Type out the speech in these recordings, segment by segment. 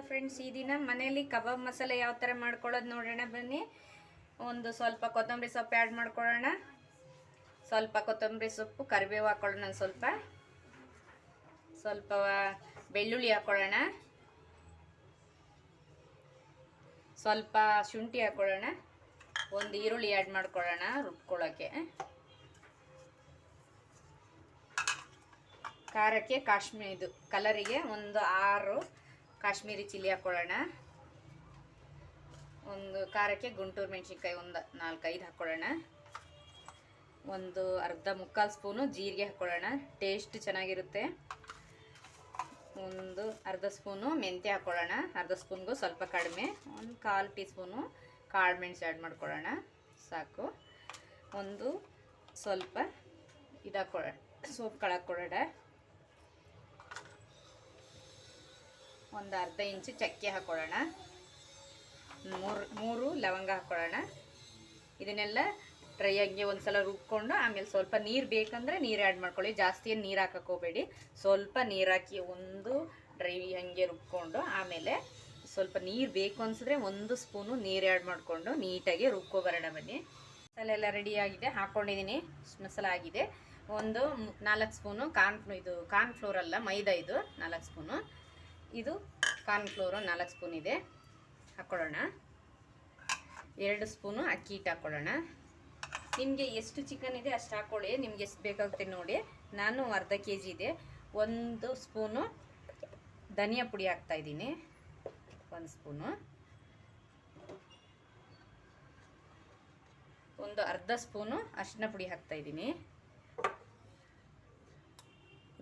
Hello friends, ಈ ದಿನ ಮನೆಯಲ್ಲಿ ಕಬಾಬ್ ಮಸಾಲೆ ಯಾವ ಥರ ಮಾಡ್ಕೊಳ್ಳೋದು ನೋಡೋಣ ಬನ್ನಿ. ಒಂದು ಸ್ವಲ್ಪ ಕೊತ್ತಂಬರಿ ಸೊಪ್ಪು ಆ್ಯಡ್ ಮಾಡ್ಕೊಳ್ಳೋಣ. ಸ್ವಲ್ಪ ಕೊತ್ತಂಬರಿ ಸೊಪ್ಪು, ಕರಿಬೇವು ಹಾಕ್ಕೊಳ್ಳೋಣ. ಸ್ವಲ್ಪ ಬೆಳ್ಳುಳ್ಳಿ ಹಾಕ್ಕೊಳ್ಳೋಣ. ಸ್ವಲ್ಪ ಶುಂಠಿ ಹಾಕ್ಕೊಳ್ಳೋಣ. ಒಂದು ಈರುಳ್ಳಿ ಆ್ಯಡ್ ಮಾಡ್ಕೊಳ್ಳೋಣ ರುಬ್ಕೊಳ್ಳೋಕ್ಕೆ. ಖಾರಕ್ಕೆ ಇದು ಕಲರಿಗೆ ಒಂದು 6 ಕಾಶ್ಮೀರಿ ಚಿಲ್ಲಿ ಹಾಕ್ಕೊಳ್ಳೋಣ. ಒಂದು ಖಾರಕ್ಕೆ ಗುಂಟೂರು ಮೆಣಸಿನ್ಕಾಯಿ ಒಂದು 4-5 ಹಾಕ್ಕೊಳ್ಳೋಣ. ಒಂದು ಮುಕ್ಕಾಲು ಸ್ಪೂನು ಜೀರಿಗೆ ಹಾಕ್ಕೊಳ್ಳೋಣ, ಟೇಸ್ಟ್ ಚೆನ್ನಾಗಿರುತ್ತೆ. ಒಂದು ಅರ್ಧ ಸ್ಪೂನು ಮೆಂತ್ಯ ಹಾಕ್ಕೊಳ್ಳೋಣ, ಅರ್ಧ ಸ್ಪೂನ್ಗೂ ಸ್ವಲ್ಪ ಕಡಿಮೆ. ಒಂದು 1/4 ಟೀ ಸ್ಪೂನು ಕಾಳು ಮೆಣಸು ಆ್ಯಡ್ ಮಾಡ್ಕೊಳ್ಳೋಣ, ಸಾಕು. ಒಂದು ಸ್ವಲ್ಪ ಇದು ಹಾಕ್ಕೊಳ್ಳೋಣ, ಸೋಪ್ ಕಾಳು ಹಾಕ್ಕೊಳ್ಳೋಣ. ಒಂದು ಅರ್ಧ ಇಂಚು ಚಕ್ಕೆ ಹಾಕ್ಕೊಳ್ಳೋಣ. 3 ಲವಂಗ ಹಾಕ್ಕೊಳ್ಳೋಣ. ಇದನ್ನೆಲ್ಲ ಡ್ರೈ ಆಗಿ ಒಂದು ಸಲ ರುಬ್ಕೊಂಡು ಆಮೇಲೆ ಸ್ವಲ್ಪ ನೀರು ಬೇಕಂದರೆ ನೀರು ಆ್ಯಡ್ ಮಾಡ್ಕೊಳ್ಳಿ. ಜಾಸ್ತಿ ಏನು ನೀರು ಹಾಕಕ್ಕೆ ಹೋಗಬೇಡಿ, ಸ್ವಲ್ಪ ನೀರು ಹಾಕಿ ಒಂದು ಡ್ರೈ ಹಂಗೆ ರುಬ್ಕೊಂಡು ಆಮೇಲೆ ಸ್ವಲ್ಪ ನೀರು ಬೇಕು ಅನಿಸಿದ್ರೆ 1 ಸ್ಪೂನು ನೀರು ಆ್ಯಡ್ ಮಾಡಿಕೊಂಡು ನೀಟಾಗಿ ರುಬ್ಕೊಬರೋಣ ಬನ್ನಿ. ಮಸಾಲೆ ಎಲ್ಲ ರೆಡಿಯಾಗಿದೆ, ಹಾಕ್ಕೊಂಡಿದ್ದೀನಿ. ಮಸಾಲೆ ಆಗಿದೆ. ಒಂದು 4 ಸ್ಪೂನು ಕಾರ್ನ್ಫ್ಲೋರ್ ಅಲ್ಲ, ಮೈದಾ. ಇದು 4 ಸ್ಪೂನು. ಇದು ಕಾರ್ನ್ಫ್ಲೋರು 4 ಸ್ಪೂನ್ ಇದೆ, ಹಾಕ್ಕೊಳ್ಳೋಣ. 2 ಸ್ಪೂನು ಅಕ್ಕಿ ಹಿಟ್ಟು ಹಾಕ್ಕೊಳ್ಳೋಣ. ನಿಮಗೆ ಎಷ್ಟು ಚಿಕನ್ ಇದೆ ಅಷ್ಟು ಹಾಕ್ಕೊಳ್ಳಿ, ನಿಮ್ಗೆ ಎಷ್ಟು ಬೇಕಾಗುತ್ತೆ ನೋಡಿ. ನಾನು ಅರ್ಧ kg ಇದೆ. 1 ಸ್ಪೂನು ಧನಿಯಾ ಪುಡಿ ಹಾಕ್ತಾಯಿದ್ದೀನಿ, 1 ಸ್ಪೂನು. ಒಂದು ಅರ್ಧ ಸ್ಪೂನು ಅರಿಶಿನ ಪುಡಿ ಹಾಕ್ತಾಯಿದ್ದೀನಿ.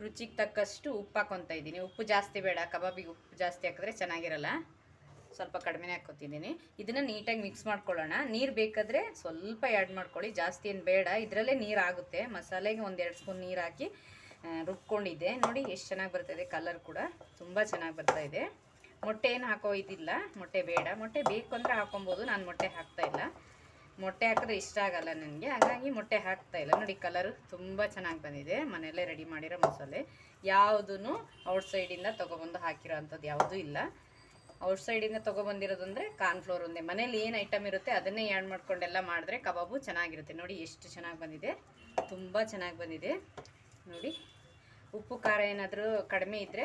ರುಚಿಗೆ ತಕ್ಕಷ್ಟು ಉಪ್ಪು ಹಾಕ್ಕೊತಾ ಇದ್ದೀನಿ. ಉಪ್ಪು ಜಾಸ್ತಿ ಬೇಡ, ಕಬಾಬಿಗೆ ಉಪ್ಪು ಜಾಸ್ತಿ ಹಾಕಿದ್ರೆ ಚೆನ್ನಾಗಿರಲ್ಲ, ಸ್ವಲ್ಪ ಕಡಿಮೆನೇ ಹಾಕ್ಕೊತಿದ್ದೀನಿ. ಇದನ್ನು ನೀಟಾಗಿ ಮಿಕ್ಸ್ ಮಾಡ್ಕೊಳ್ಳೋಣ. ನೀರು ಬೇಕಾದರೆ ಸ್ವಲ್ಪ ಆ್ಯಡ್ ಮಾಡ್ಕೊಳ್ಳಿ, ಜಾಸ್ತಿ ಏನು ಬೇಡ. ಇದರಲ್ಲೇ ನೀರು ಆಗುತ್ತೆ. ಮಸಾಲೆಗೆ 1-2 ಸ್ಪೂನ್ ನೀರು ಹಾಕಿ ರುಬ್ಕೊಂಡಿದ್ದೆ. ನೋಡಿ ಎಷ್ಟು ಚೆನ್ನಾಗಿ ಬರ್ತಾಯಿದೆ, ಕಲರ್ ಕೂಡ ತುಂಬ ಚೆನ್ನಾಗಿ ಬರ್ತಾಯಿದೆ. ಮೊಟ್ಟೆ ಏನು ಹಾಕೋ ಇದಿಲ್ಲ, ಮೊಟ್ಟೆ ಬೇಡ. ಮೊಟ್ಟೆ ಬೇಕು ಅಂದರೆ ಹಾಕೊಬೋದು, ನಾನು ಮೊಟ್ಟೆ ಹಾಕ್ತಾಯಿಲ್ಲ. ಮೊಟ್ಟೆ ಹಾಕಿದ್ರೆ ಇಷ್ಟ ಆಗಲ್ಲ ನನಗೆ, ಹಾಗಾಗಿ ಮೊಟ್ಟೆ ಹಾಕ್ತಾಯಿಲ್ಲ. ನೋಡಿ ಕಲರು ತುಂಬ ಚೆನ್ನಾಗಿ ಬಂದಿದೆ. ಮನೆಯಲ್ಲೇ ರೆಡಿ ಮಾಡಿರೋ ಮಸಾಲೆ, ಯಾವುದೂ ಔಟ್ಸೈಡಿಂದ ತೊಗೊಬಂದು ಹಾಕಿರೋ ಅಂಥದ್ದು ಯಾವುದೂ ಇಲ್ಲ. ಔಟ್ಸೈಡಿಂದ ತೊಗೊಬಂದಿರೋದು ಅಂದರೆ ಕಾರ್ನ್ಫ್ಲೋರ್ ಒಂದೇ. ಮನೇಲಿ ಏನು ಐಟಮ್ ಇರುತ್ತೆ ಅದನ್ನೇ ಆ್ಯಡ್ ಮಾಡ್ಕೊಂಡೆಲ್ಲ ಮಾಡಿದ್ರೆ ಕಬಾಬು ಚೆನ್ನಾಗಿರುತ್ತೆ. ನೋಡಿ ಎಷ್ಟು ಚೆನ್ನಾಗಿ ಬಂದಿದೆ, ತುಂಬ ಚೆನ್ನಾಗಿ ಬಂದಿದೆ. ನೋಡಿ, ಉಪ್ಪು ಖಾರ ಏನಾದರೂ ಕಡಿಮೆ ಇದ್ದರೆ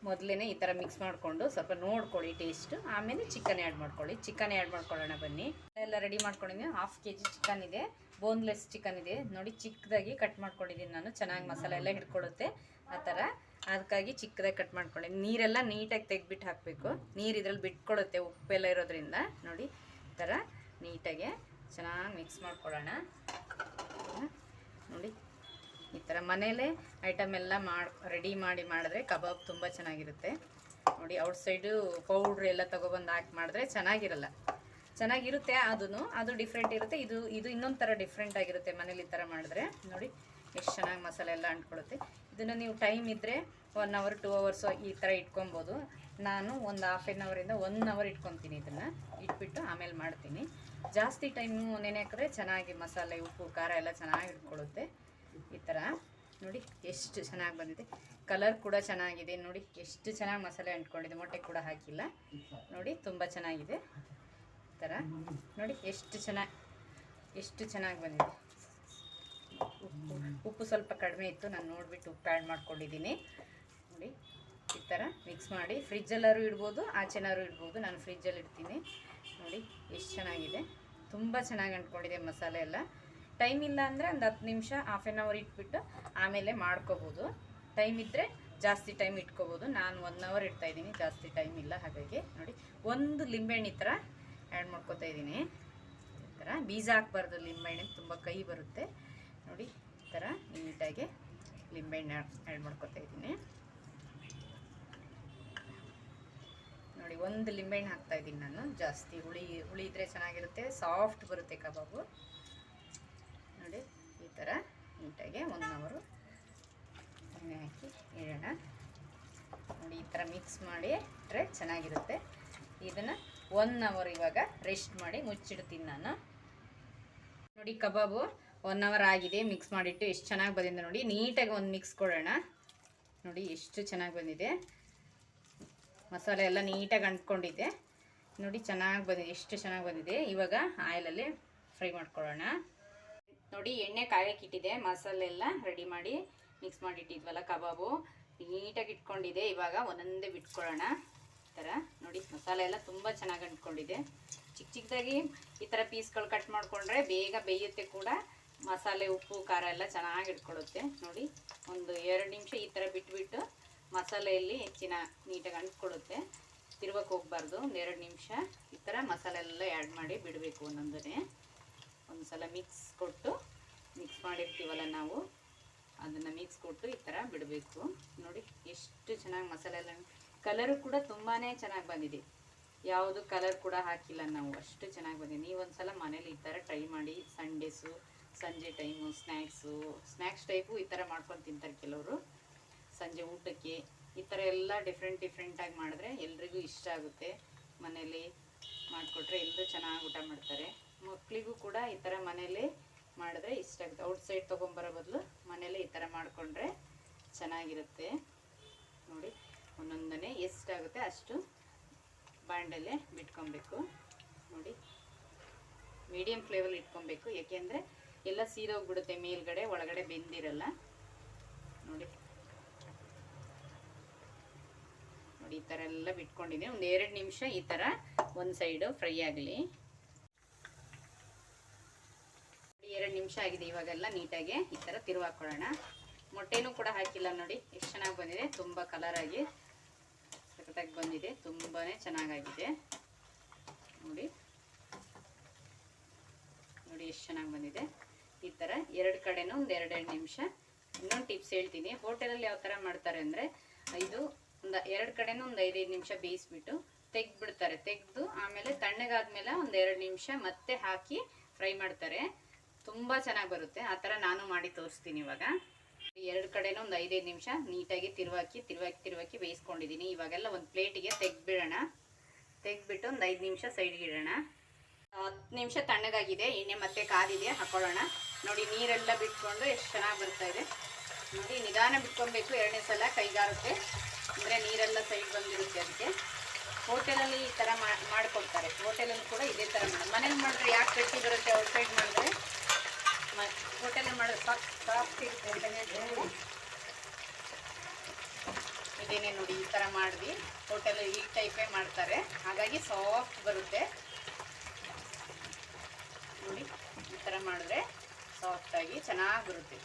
ಮೊದಲೇ ಈ ಥರ ಮಿಕ್ಸ್ ಮಾಡಿಕೊಂಡು ಸ್ವಲ್ಪ ನೋಡ್ಕೊಳ್ಳಿ ಟೇಸ್ಟು, ಆಮೇಲೆ ಚಿಕನ್ ಆ್ಯಡ್ ಮಾಡ್ಕೊಳ್ಳಿ. ಚಿಕನ್ ಆ್ಯಡ್ ಮಾಡ್ಕೊಳ್ಳೋಣ ಬನ್ನಿ. ಎಲ್ಲ ರೆಡಿ ಮಾಡ್ಕೊಂಡಿದ್ದೀನಿ. 1/2 kg ಚಿಕನ್ ಇದೆ, ಬೋನ್ಲೆಸ್ ಚಿಕನ್ ಇದೆ. ನೋಡಿ ಚಿಕ್ಕದಾಗಿ ಕಟ್ ಮಾಡ್ಕೊಂಡಿದ್ದೀನಿ ನಾನು, ಚೆನ್ನಾಗಿ ಮಸಾಲೆ ಎಲ್ಲ ಹಿಡ್ಕೊಳ್ಳುತ್ತೆ ಆ ಥರ. ಅದಕ್ಕಾಗಿ ಚಿಕ್ಕದಾಗಿ ಕಟ್ ಮಾಡ್ಕೊಂಡಿದ್ದೀನಿ. ನೀರೆಲ್ಲ ನೀಟಾಗಿ ತೆಗೆದ್ಬಿಟ್ಟು ಹಾಕಬೇಕು, ನೀರು ಇದ್ರಲ್ಲಿ ಬಿಟ್ಕೊಡುತ್ತೆ ಉಪ್ಪೆಲ್ಲ ಇರೋದ್ರಿಂದ. ನೋಡಿ ಈ ಥರ ನೀಟಾಗೆ ಚೆನ್ನಾಗಿ ಮಿಕ್ಸ್ ಮಾಡ್ಕೊಳ್ಳೋಣ. ನೋಡಿ ಈ ಥರ ಮನೇಲೇ ಐಟಮ್ ಎಲ್ಲ ರೆಡಿ ಮಾಡಿದ್ರೆ ಕಬಾಬ್ ತುಂಬ ಚೆನ್ನಾಗಿರುತ್ತೆ. ನೋಡಿ ಔಟ್ಸೈಡು ಪೌಡ್ರ್ ಎಲ್ಲ ತೊಗೊಬಂದು ಹಾಕಿ ಮಾಡಿದ್ರೆ ಚೆನ್ನಾಗಿರುತ್ತೆ. ಅದು ಡಿಫ್ರೆಂಟ್ ಇರುತ್ತೆ. ಇದು ಇನ್ನೊಂದು ಥರ ಡಿಫ್ರೆಂಟ್ ಆಗಿರುತ್ತೆ ಮನೇಲಿ ಈ ಥರ ಮಾಡಿದ್ರೆ. ನೋಡಿ ಎಷ್ಟು ಚೆನ್ನಾಗಿ ಮಸಾಲೆ ಎಲ್ಲ ಅಂಟ್ಕೊಳ್ಳುತ್ತೆ. ಇದನ್ನು ನೀವು ಟೈಮ್ ಇದ್ದರೆ 1 hour 2 hours ಈ ಥರ ಇಟ್ಕೊಬೋದು. ನಾನು ಒಂದು 1/2 hour 1 hour ಇಟ್ಕೊತೀನಿ. ಇದನ್ನು ಇಟ್ಬಿಟ್ಟು ಆಮೇಲೆ ಮಾಡ್ತೀನಿ. ಜಾಸ್ತಿ ಟೈಮು ನೆನೆ ಹಾಕಿದ್ರೆ ಚೆನ್ನಾಗಿ ಮಸಾಲೆ ಉಪ್ಪು ಖಾರ ಎಲ್ಲ ಚೆನ್ನಾಗಿ ಇಟ್ಕೊಳ್ಳುತ್ತೆ. ಈ ಥರ ನೋಡಿ ಎಷ್ಟು ಚೆನ್ನಾಗಿ ಬಂದಿದೆ, ಕಲರ್ ಕೂಡ ಚೆನ್ನಾಗಿದೆ. ನೋಡಿ ಎಷ್ಟು ಚೆನ್ನಾಗಿ ಮಸಾಲೆ ಅಂಟ್ಕೊಂಡಿದೆ, ಮೊಟ್ಟೆ ಕೂಡ ಹಾಕಿಲ್ಲ. ನೋಡಿ ತುಂಬ ಚೆನ್ನಾಗಿದೆ ಈ ಥರ. ನೋಡಿ ಎಷ್ಟು ಚೆನ್ನಾಗಿ ಬಂದಿದೆ. ಉಪ್ಪು ಸ್ವಲ್ಪ ಕಡಿಮೆ ಇತ್ತು, ನಾನು ನೋಡಿಬಿಟ್ಟು ಉಪ್ಪು ಆ್ಯಡ್ ಮಾಡ್ಕೊಂಡಿದ್ದೀನಿ. ನೋಡಿ ಈ ಥರ ಮಿಕ್ಸ್ ಮಾಡಿ ಫ್ರಿಜ್ಜಲ್ಲಾರು ಇಡ್ಬೋದು, ಆಚೆನಾರು ಇಡ್ಬೋದು. ನಾನು ಫ್ರಿಜ್ಜಲ್ಲಿ ಇಡ್ತೀನಿ. ನೋಡಿ ಎಷ್ಟು ಚೆನ್ನಾಗಿದೆ, ತುಂಬ ಚೆನ್ನಾಗಿ ಅಂಟ್ಕೊಂಡಿದೆ ಮಸಾಲೆ ಎಲ್ಲ. ಟೈಮ್ ಇಲ್ಲ ಅಂದರೆ ಒಂದು 10 ನಿಮಿಷ 1/2 hour ಇಟ್ಬಿಟ್ಟು ಆಮೇಲೆ ಮಾಡ್ಕೋಬೋದು. ಟೈಮ್ ಇದ್ದರೆ ಜಾಸ್ತಿ ಟೈಮ್ ಇಟ್ಕೋಬೋದು. ನಾನು 1 hour ಇಡ್ತಾಯಿದ್ದೀನಿ, ಜಾಸ್ತಿ ಟೈಮ್ ಇಲ್ಲ ಹಾಗಾಗಿ. ನೋಡಿ ಒಂದು ಲಿಂಬೆಹಣ್ಣು ಈ ಥರ ಆ್ಯಡ್ ಮಾಡ್ಕೊತಾ ಇದ್ದೀನಿ. ಈ ಥರ ಬೀಜ ಹಾಕ್ಬಾರ್ದು, ಲಿಂಬೆಹಣ್ಣು ತುಂಬ ಕೈ ಬರುತ್ತೆ. ನೋಡಿ ಈ ಥರ ನೀಟಾಗಿ ಲಿಂಬೆಹಣ್ಣು ಆ್ಯಡ್ ಮಾಡ್ಕೊತಾ ಇದ್ದೀನಿ. ನೋಡಿ ಒಂದು ಲಿಂಬೆಹಣ್ಣು ಹಾಕ್ತಾಯಿದ್ದೀನಿ ನಾನು. ಜಾಸ್ತಿ ಹುಳಿ ಇದ್ದರೆ ಚೆನ್ನಾಗಿರುತ್ತೆ, ಸಾಫ್ಟ್ ಬರುತ್ತೆ ಕಬಾಬು. ನೋಡಿ ಈ ಥರ ನೀಟಾಗಿ 1 hour ಎಣ್ಣೆ ಹಾಕಿ ಇಡೋಣ. ನೋಡಿ ಈ ಥರ ಮಿಕ್ಸ್ ಮಾಡಿ ಇಟ್ಟರೆ ಚೆನ್ನಾಗಿರುತ್ತೆ. ಇದನ್ನು 1 hour ಇವಾಗ ರೆಸ್ಟ್ ಮಾಡಿ ಮುಚ್ಚಿಡ್ತೀನಿ ನಾನು. ನೋಡಿ ಕಬಾಬು 1 hour ಆಗಿದೆ, ಮಿಕ್ಸ್ ಮಾಡಿಟ್ಟು ಎಷ್ಟು ಚೆನ್ನಾಗಿ ಬಂದಿದೆ ನೋಡಿ. ನೀಟಾಗಿ ಒಂದು ಮಿಕ್ಸ್ ಕೊಡೋಣ. ನೋಡಿ ಎಷ್ಟು ಚೆನ್ನಾಗಿ ಬಂದಿದೆ. ಮಸಾಲೆ ಎಲ್ಲ ನೀಟಾಗಿ ಅಂಟ್ಕೊಂಡಿದೆ ನೋಡಿ, ಚೆನ್ನಾಗಿ ಬಂದಿದೆ, ಎಷ್ಟು ಚೆನ್ನಾಗಿ ಬಂದಿದೆ. ಇವಾಗ ಆಯಿಲಲ್ಲಿ ಫ್ರೈ ಮಾಡ್ಕೊಳ್ಳೋಣ. ನೋಡಿ ಎಣ್ಣೆ ಕಾಯಕ್ಕೆ ಇಟ್ಟಿದೆ, ಮಸಾಲೆ ಎಲ್ಲ ರೆಡಿ ಮಾಡಿ ಮಿಕ್ಸ್ ಮಾಡಿ ಇಟ್ಟಿದ್ವಲ್ಲ ಕಬಾಬು ನೀಟಾಗಿ ಇಟ್ಕೊಂಡಿದೆ. ಇವಾಗ ಒಂದೊಂದೇ ಬಿಟ್ಕೊಳ್ಳೋಣ. ಈ ಥರ ನೋಡಿ ಮಸಾಲೆ ಎಲ್ಲ ತುಂಬ ಚೆನ್ನಾಗಿ ಅಂಟ್ಕೊಂಡಿದೆ. ಚಿಕ್ಕ ಚಿಕ್ಕದಾಗಿ ಈ ಥರ ಪೀಸ್ಗಳು ಕಟ್ ಮಾಡಿಕೊಂಡ್ರೆ ಬೇಗ ಬೇಯುತ್ತೆ ಕೂಡ, ಮಸಾಲೆ ಉಪ್ಪು ಖಾರ ಎಲ್ಲ ಚೆನ್ನಾಗಿ ಇಟ್ಕೊಳ್ಳುತ್ತೆ. ನೋಡಿ ಒಂದು 2 ನಿಮಿಷ ಈ ಥರ ಬಿಟ್ಬಿಟ್ಟು ಮಸಾಲೆಯಲ್ಲಿ ಹೆಚ್ಚಿನ ನೀಟಾಗಿ ಅಂಟ್ಕೊಳ್ಳುತ್ತೆ. ತಿರ್ವಕ್ಕೆ ಹೋಗ್ಬಾರ್ದು. ಒಂದು 2 ನಿಮಿಷ ಈ ಥರ ಮಸಾಲೆ ಎಲ್ಲ ಆ್ಯಡ್ ಮಾಡಿ ಬಿಡಬೇಕು. ಒಂದೊಂದನೇ ಒಂದು ಸಲ ಮಿಕ್ಸ್ ಮಾಡಿರ್ತೀವಲ್ಲ ನಾವು, ಅದನ್ನು ಮಿಕ್ಸ್ ಕೊಟ್ಟು ಈ ಥರ ಬಿಡಬೇಕು. ನೋಡಿ ಎಷ್ಟು ಚೆನ್ನಾಗಿ ಮಸಾಲೆ ಎಲ್ಲ, ಕಲರು ಕೂಡ ತುಂಬಾ ಚೆನ್ನಾಗಿ ಬಂದಿದೆ. ಯಾವುದು ಕಲರ್ ಕೂಡ ಹಾಕಿಲ್ಲ ನಾವು, ಅಷ್ಟು ಚೆನ್ನಾಗಿ ಬಂದಿದೆ. ನೀವು ಒಂದು ಸಲ ಮನೇಲಿ ಈ ಥರ ಟ್ರೈ ಮಾಡಿ. ಸಂಡೇಸು, ಸಂಜೆ ಟೈಮು ಸ್ನ್ಯಾಕ್ಸ್ ಟೈಪು ಈ ಥರ ಮಾಡ್ಕೊಂಡು ತಿಂತಾರೆ ಕೆಲವರು. ಸಂಜೆ ಊಟಕ್ಕೆ ಈ ಥರ ಎಲ್ಲ ಡಿಫ್ರೆಂಟಾಗಿ ಮಾಡಿದ್ರೆ ಎಲ್ರಿಗೂ ಇಷ್ಟ ಆಗುತ್ತೆ. ಮನೇಲಿ ಮಾಡಿಕೊಟ್ರೆ ಎಲ್ಲರೂ ಚೆನ್ನಾಗಿ ಊಟ ಮಾಡ್ತಾರೆ. ಮಕ್ಕಳಿಗೂ ಕೂಡ ಈ ಥರ ಮನೇಲಿ ಮಾಡಿದ್ರೆ ಇಷ್ಟ ಆಗುತ್ತೆ. ಔಟ್ಸೈಡ್ ತೊಗೊಂಬರೋ ಬದಲು ಮನೇಲಿ ಈ ಥರ ಮಾಡಿಕೊಂಡ್ರೆ ಚೆನ್ನಾಗಿರುತ್ತೆ. ನೋಡಿ ಒಂದೊಂದನೇ ಎಷ್ಟಾಗುತ್ತೆ ಅಷ್ಟು ಬಾಂಡಲ್ಲೇ ಬಿಟ್ಕೊಬೇಕು. ನೋಡಿ ಮೀಡಿಯಮ್ ಫ್ಲೇವಲ್ಲಿ ಇಟ್ಕೊಬೇಕು, ಏಕೆಂದರೆ ಎಲ್ಲ ಸೀದೋಗ್ಬಿಡುತ್ತೆ ಮೇಲ್ಗಡೆ, ಒಳಗಡೆ ಬೆಂದಿರಲ್ಲ. ನೋಡಿ ನೋಡಿ ಈ ಥರ ಎಲ್ಲ ಬಿಟ್ಕೊಂಡಿದ್ದೀನಿ. ಒಂದು 2 ನಿಮಿಷ ಈ ಥರ ಒಂದು ಸೈಡು ಫ್ರೈ ಆಗಲಿ. 2 ನಿಮಿಷ ಆಗಿದೆ. ಇವಾಗೆಲ್ಲ ನೀಟಾಗಿ ಈ ಥರ ತಿರುವಾಕೊಳ್ಳೋಣ. ಮೊಟ್ಟೆನೂ ಕೂಡ ಹಾಕಿಲ್ಲ. ನೋಡಿ ಎಷ್ಟು ಚೆನ್ನಾಗಿ ಬಂದಿದೆ, ತುಂಬ ಕಲರಾಗಿ ಸಖತ್ತಾಗಿ ಬಂದಿದೆ, ತುಂಬಾ ಚೆನ್ನಾಗಾಗಿದೆ. ನೋಡಿ ನೋಡಿ ಎಷ್ಟು ಚೆನ್ನಾಗಿ ಬಂದಿದೆ. ಈ ಥರ 2 ಕಡೆನೂ ಒಂದು 2 ನಿಮಿಷ. ಇನ್ನೊಂದು ಟಿಪ್ಸ್ ಹೇಳ್ತೀನಿ. ಹೋಟೆಲಲ್ಲಿ ಯಾವ ಥರ ಮಾಡ್ತಾರೆ ಅಂದರೆ, ಇದು ಒಂದು 2 ಕಡೆನೂ ಒಂದು 5 ನಿಮಿಷ ಬೇಯಿಸ್ಬಿಟ್ಟು ತೆಗ್ದುಬಿಡ್ತಾರೆ. ತೆಗೆದು ಆಮೇಲೆ ತಣ್ಣಗಾದ್ಮೇಲೆ ಒಂದು 2 ನಿಮಿಷ ಮತ್ತೆ ಹಾಕಿ ಫ್ರೈ ಮಾಡ್ತಾರೆ. ತುಂಬ ಚೆನ್ನಾಗಿ ಬರುತ್ತೆ. ಆ ಥರ ನಾನು ಮಾಡಿ ತೋರಿಸ್ತೀನಿ. ಇವಾಗ 2 ಕಡೆನೂ ಒಂದು 5 ನಿಮಿಷ ನೀಟಾಗಿ ತಿರುವಾಕಿ ಬೇಯಿಸ್ಕೊಂಡಿದ್ದೀನಿ. ಇವಾಗೆಲ್ಲ ಒಂದು ಪ್ಲೇಟಿಗೆ ತೆಗ್ದುಬಿಡೋಣ. ತೆಗ್ದುಬಿಟ್ಟು ಒಂದು 5 ನಿಮಿಷ ಸೈಡ್ಗೆ ಇಡೋಣ. 10 ನಿಮಿಷ ತಣ್ಣಗಾಗಿದೆ. ಎಣ್ಣೆ ಮತ್ತೆ ಕಾದಿದೆ, ಹಾಕೊಳ್ಳೋಣ. ನೋಡಿ ನೀರೆಲ್ಲ ಬಿಟ್ಕೊಂಡು ಎಷ್ಟು ಚೆನ್ನಾಗಿ ಬರ್ತಾ ಇದೆ. ನೋಡಿ ನಿಧಾನ ಬಿಟ್ಕೊಬೇಕು, 2ನೇ ಸಲ ಕೈಗಾರುತ್ತೆ, ಅಂದರೆ ನೀರೆಲ್ಲ ಸೈಡ್ ಬಂದಿರುತ್ತೆ. ಅದಕ್ಕೆ ಹೋಟೆಲಲ್ಲಿ ಈ ಥರ ಮಾಡಿಕೊಡ್ತಾರೆ. ಹೋಟೆಲಲ್ಲಿ ಕೂಡ ಇದೇ ಥರ ಮನೇಲಿ ಮಾಡಿದ್ರೆ ಯಾಕೆ ಗಟ್ಟಿ ಬರುತ್ತೆ, ಔಟ್ಸೈಡ್ ಮಾಡಿದ್ರೆ ಹೋಟೆಲಲ್ಲಿ ಮಾಡಿದ್ರೆ ಸಾಫ್ಟ್ ಇರುತ್ತೆ ಅಂತಲೇ ಹೇಳ್ತೀನಿ. ಇದೇನೇ ನೋಡಿ ಈ ಥರ ಮಾಡಿದ್ವಿ. ಹೋಟೆಲಲ್ಲಿ ಈ ಟೈಪೇ ಮಾಡ್ತಾರೆ, ಹಾಗಾಗಿ ಸಾಫ್ಟ್ ಬರುತ್ತೆ. ನೋಡಿ ಈ ಥರ ಮಾಡಿದ್ರೆ ಸಾಫ್ಟಾಗಿ ಚೆನ್ನಾಗಿ ಬರುತ್ತೆ.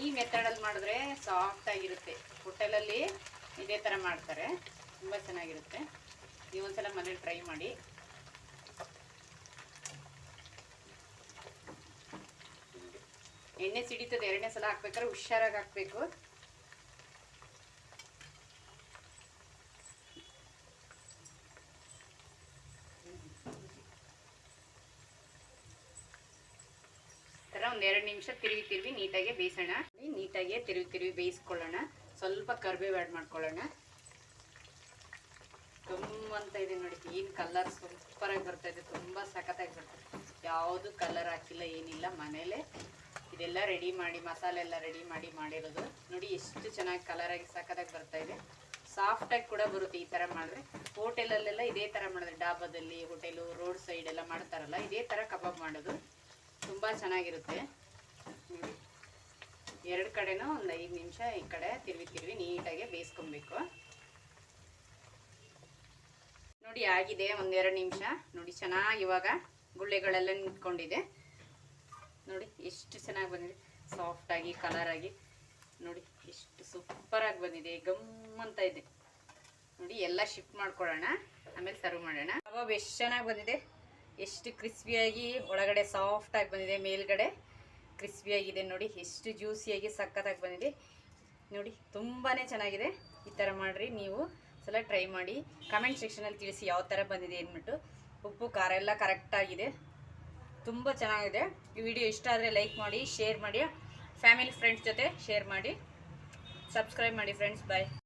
ಈ ಮೆಥಡಲ್ಲಿ ಮಾಡಿದ್ರೆ ಸಾಫ್ಟಾಗಿರುತ್ತೆ. ಹೋಟೆಲಲ್ಲಿ ಇದೇ ಥರ ಮಾಡ್ತಾರೆ, ತುಂಬ ಚೆನ್ನಾಗಿರುತ್ತೆ. ನೀವೊಂದ್ಸಲ ಮನೇಲಿ ಟ್ರೈ ಮಾಡಿ. ಎಣ್ಣೆ ಸಿಡಿತದೆ, 2ನೇ ಸಲ ಹಾಕ್ಬೇಕಾದ್ರೆ ಹುಷಾರಾಗಿ ಹಾಕಬೇಕು. ಒಂದು 2 ನಿಮಿಷ ತಿರುವಿ ನೀಟಾಗಿ ಬೇಯಿಸೋಣ. ನೀಟಾಗಿ ತಿರುವಿ ಬೇಯಿಸ್ಕೊಳ್ಳೋಣ. ಸ್ವಲ್ಪ ಕರಿಬೇವು ಆ್ಯಡ್ ಮಾಡ್ಕೊಳ್ಳೋಣ. ತುಂಬ ಅಂತ ಇದೆ ನೋಡಿ, ಏನು ಕಲರ್ ಸೂಪರಾಗಿ ಬರ್ತಾಯಿದೆ, ತುಂಬ ಸಖತ್ತಾಗಿ ಬರ್ತದೆ. ಯಾವುದು ಕಲರ್ ಹಾಕಿಲ್ಲ, ಏನಿಲ್ಲ, ಮನೇಲೆ ಇದೆಲ್ಲ ರೆಡಿ ಮಾಡಿ, ಮಸಾಲೆ ಎಲ್ಲ ರೆಡಿ ಮಾಡಿರೋದು. ನೋಡಿ ಎಷ್ಟು ಚೆನ್ನಾಗಿ ಕಲರಾಗಿ ಸಖತ್ತಾಗಿ ಬರ್ತಾಯಿದೆ. ಸಾಫ್ಟಾಗಿ ಕೂಡ ಬರುತ್ತೆ ಈ ಥರ ಮಾಡಿದ್ರೆ. ಹೋಟೆಲಲ್ಲೆಲ್ಲ ಇದೇ ಥರ ಮಾಡಿದ್ರೆ, ಡಾಬಾದಲ್ಲಿ, ಹೋಟೆಲು, ರೋಡ್ ಸೈಡ್ ಎಲ್ಲ ಮಾಡ್ತಾರಲ್ಲ, ಇದೇ ಥರ ಕಬಾಬ್ ಮಾಡೋದು ತುಂಬ ಚೆನ್ನಾಗಿರುತ್ತೆ. ನೋಡಿ 2 ಕಡೆನೂ ಒಂದು 5 ನಿಮಿಷ ಈ ಕಡೆ ತಿರುವಿ ನೀಟಾಗಿ ಬೇಯಿಸ್ಕೊಬೇಕು. ನೋಡಿ ಆಗಿದೆ ಒಂದು 2 ನಿಮಿಷ. ನೋಡಿ ಚೆನ್ನಾಗಿ ಇವಾಗ ಗುಳ್ಳೆಗಳೆಲ್ಲ ನಿಂತ್ಕೊಂಡಿದೆ. ನೋಡಿ ಎಷ್ಟು ಚೆನ್ನಾಗಿ ಬಂದಿದೆ, ಸಾಫ್ಟಾಗಿ ಕಲರಾಗಿ. ನೋಡಿ ಎಷ್ಟು ಸೂಪರಾಗಿ ಬಂದಿದೆ, ಗಮ್ಮಂತ ಇದೆ. ನೋಡಿ ಎಲ್ಲ ಶಿಫ್ಟ್ ಮಾಡ್ಕೊಳ್ಳೋಣ, ಆಮೇಲೆ ಸರ್ವ್ ಮಾಡೋಣ. ಕಬಾಬ್ ಎಷ್ಟು ಚೆನ್ನಾಗಿ ಬಂದಿದೆ, ಎಷ್ಟು ಕ್ರಿಸ್ಪಿಯಾಗಿ, ಒಳಗಡೆ ಸಾಫ್ಟಾಗಿ ಬಂದಿದೆ, ಮೇಲ್ಗಡೆ ಕ್ರಿಸ್ಪಿಯಾಗಿದೆ. ನೋಡಿ ಎಷ್ಟು ಜ್ಯೂಸಿಯಾಗಿ ಸಖತ್ತಾಗಿ ಬಂದಿದೆ. ನೋಡಿ ತುಂಬಾ ಚೆನ್ನಾಗಿದೆ. ಈ ಥರ ಮಾಡಿರಿ, ನೀವು ಸಲ ಟ್ರೈ ಮಾಡಿ. ಕಮೆಂಟ್ ಸೆಕ್ಷನಲ್ಲಿ ತಿಳಿಸಿ ಯಾವ ಥರ ಬಂದಿದೆ ಅಂದ್ಬಿಟ್ಟು. ಉಪ್ಪು ಖಾರ ಎಲ್ಲ ಕರೆಕ್ಟಾಗಿದೆ, ತುಂಬ ಚೆನ್ನಾಗಿದೆ. ಈ ವಿಡಿಯೋ ಇಷ್ಟ ಆದರೆ ಲೈಕ್ ಮಾಡಿ, ಶೇರ್ ಮಾಡಿ, ಫ್ಯಾಮಿಲಿ ಫ್ರೆಂಡ್ಸ್ ಜೊತೆ ಶೇರ್ ಮಾಡಿ, ಸಬ್ಸ್ಕ್ರೈಬ್ ಮಾಡಿ ಫ್ರೆಂಡ್ಸ್. ಬಾಯ್.